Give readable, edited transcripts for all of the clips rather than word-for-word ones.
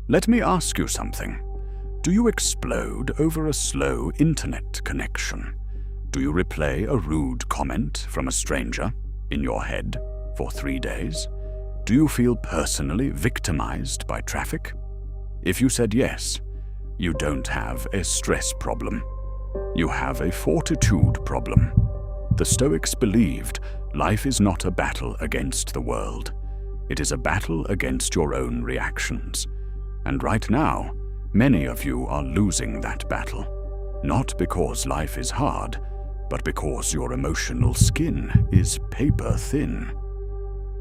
Let me ask you something. Do you explode over a slow internet connection? Do you replay a rude comment from a stranger in your head for 3 days? Do you feel personally victimized by traffic? If you said yes, you don't have a stress problem. You have a fortitude problem. The Stoics believed life is not a battle against the world. It is a battle against your own reactions. And right now, many of you are losing that battle. Not because life is hard, but because your emotional skin is paper thin.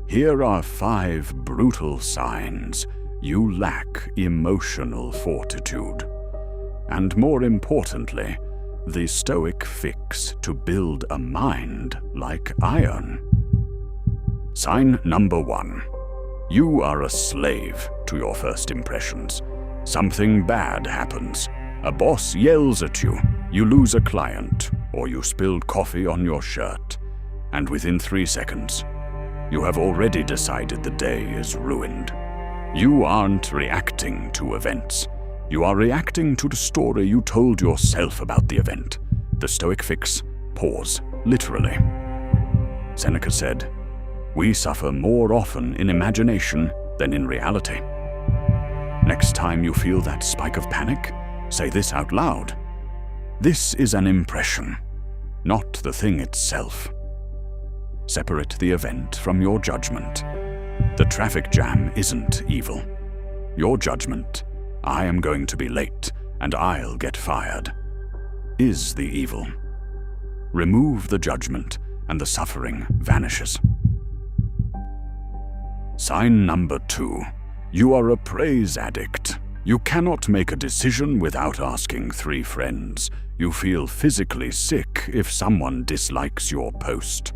Here are 5 brutal signs you lack emotional fortitude. And more importantly, the Stoic fix to build a mind like iron. Sign number 1. You are a slave to your first impressions. Something bad happens. A boss yells at you, you lose a client, or you spilled coffee on your shirt. And within 3 seconds, you have already decided the day is ruined. You aren't reacting to events. You are reacting to the story you told yourself about the event. The Stoic fix: pause, literally. Seneca said, "We suffer more often in imagination than in reality." Next time you feel that spike of panic, say this out loud. This is an impression, not the thing itself. Separate the event from your judgment. The traffic jam isn't evil. Your judgment, "I am going to be late and I'll get fired," is the evil. Remove the judgment and the suffering vanishes. Sign number 2. You are a praise addict. You cannot make a decision without asking 3 friends. You feel physically sick if someone dislikes your post.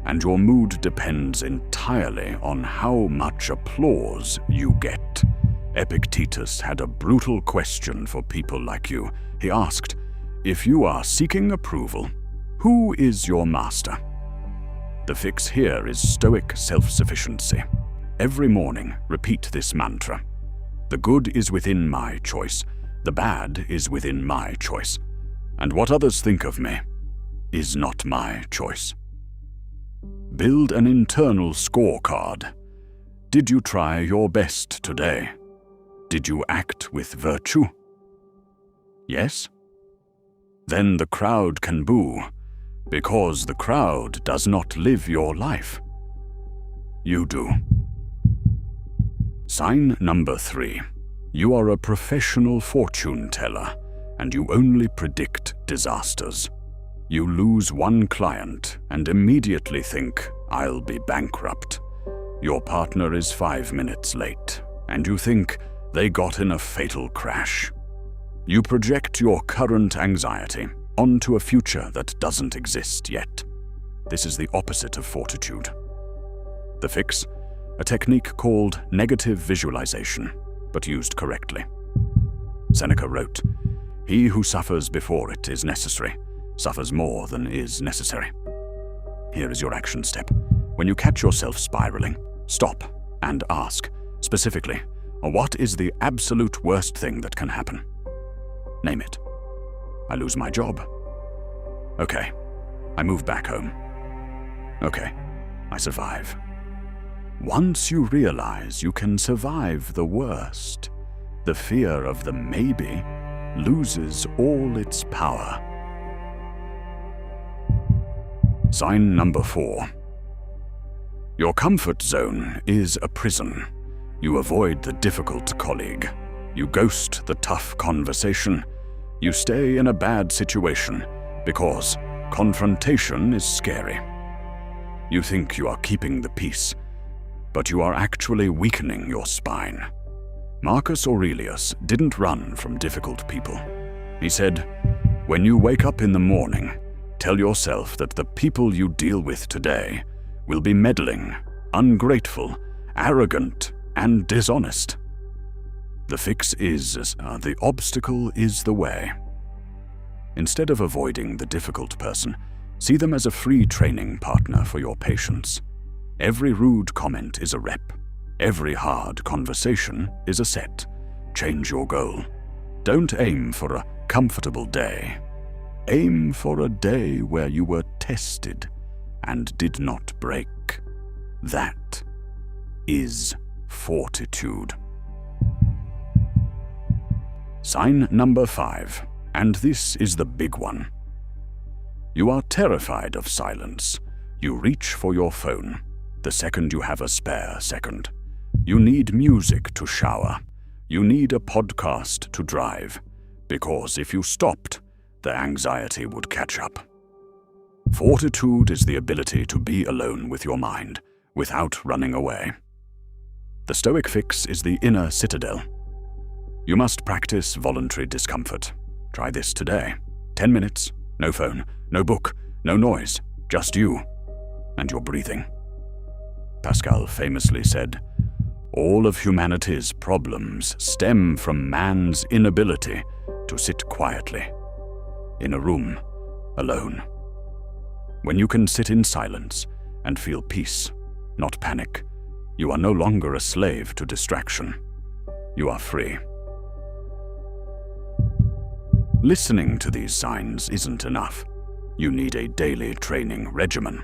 And your mood depends entirely on how much applause you get. Epictetus had a brutal question for people like you. He asked, "If you are seeking approval, who is your master?" The fix here is Stoic self-sufficiency. Every morning, repeat this mantra. The good is within my choice. The bad is within my choice. And what others think of me is not my choice. Build an internal scorecard. Did you try your best today? Did you act with virtue? Yes? Then the crowd can boo, because the crowd does not live your life. You do. Sign number 3. You are a professional fortune teller, and you only predict disasters. You lose 1 client and immediately think, "I'll be bankrupt." Your partner is 5 minutes late, and you think they got in a fatal crash. You project your current anxiety onto a future that doesn't exist yet. This is the opposite of fortitude. The fix: a technique called negative visualization, but used correctly. Seneca wrote, "He who suffers before it is necessary, suffers more than is necessary." Here is your action step. When you catch yourself spiraling, stop and ask, specifically, what is the absolute worst thing that can happen? Name it. I lose my job. Okay, I move back home. Okay, I survive. Once you realize you can survive the worst, the fear of the maybe loses all its power. Sign number 4. Your comfort zone is a prison. You avoid the difficult colleague. You ghost the tough conversation. You stay in a bad situation because confrontation is scary. You think you are keeping the peace, but you are actually weakening your spine. Marcus Aurelius didn't run from difficult people. He said, "When you wake up in the morning, tell yourself that the people you deal with today will be meddling, ungrateful, arrogant, and dishonest." The fix is, the obstacle is the way. Instead of avoiding the difficult person, see them as a free training partner for your patience. Every rude comment is a rep. Every hard conversation is a set. change your goal. Don't aim for a comfortable day. Aim for a day where you were tested and did not break. That is fortitude. Sign number 5, and this is the big one. You are terrified of silence. You reach for your phone the second you have a spare second. You need music to shower. You need a podcast to drive, because if you stopped, the anxiety would catch up. Fortitude is the ability to be alone with your mind without running away. The Stoic fix is the inner citadel. You must practice voluntary discomfort. Try this today. 10 minutes, no phone, no book, no noise, just you and your breathing. Pascal famously said, "All of humanity's problems stem from man's inability to sit quietly, in a room, alone." When you can sit in silence and feel peace, not panic, you are no longer a slave to distraction. You are free. Listening to these signs isn't enough. You need a daily training regimen.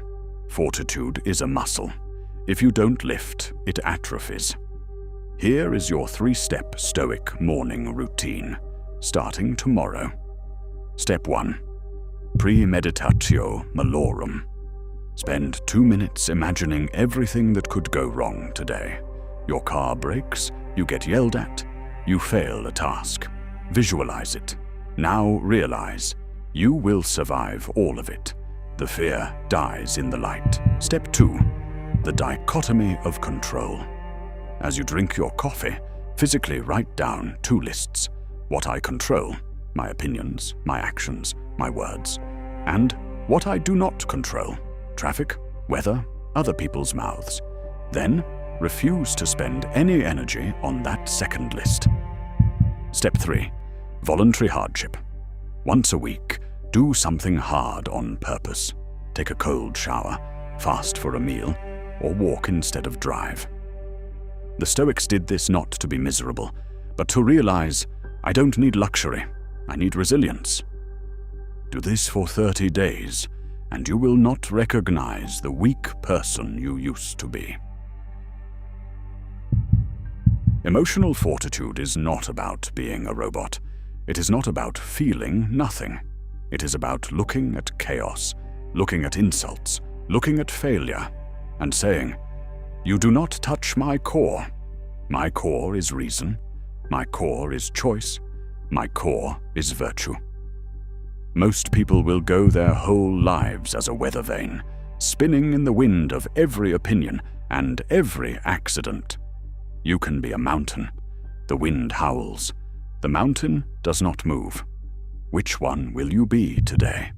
Fortitude is a muscle. If you don't lift, it atrophies. Here is your 3-step Stoic morning routine, starting tomorrow. Step 1. Premeditatio malorum. Spend 2 minutes imagining everything that could go wrong today. Your car breaks, you get yelled at, you fail a task. Visualize it. Now realize, you will survive all of it. The fear dies in the light. Step 2. The dichotomy of control. As you drink your coffee, physically write down 2 lists. What I control, my opinions, my actions, my words, and what I do not control, traffic, weather, other people's mouths. Then, refuse to spend any energy on that second list. Step 3. Voluntary hardship. Once a week, do something hard on purpose. Take a cold shower, fast for a meal, or walk instead of drive. The Stoics did this not to be miserable, but to realize, I don't need luxury, I need resilience. Do this for 30 days, and you will not recognize the weak person you used to be. Emotional fortitude is not about being a robot. It is not about feeling nothing. It is about looking at chaos, looking at insults, looking at failure, and saying, "You do not touch my core. My core is reason. My core is choice. My core is virtue." Most people will go their whole lives as a weather vane, spinning in the wind of every opinion and every accident. You can be a mountain. The wind howls. The mountain does not move. Which one will you be today?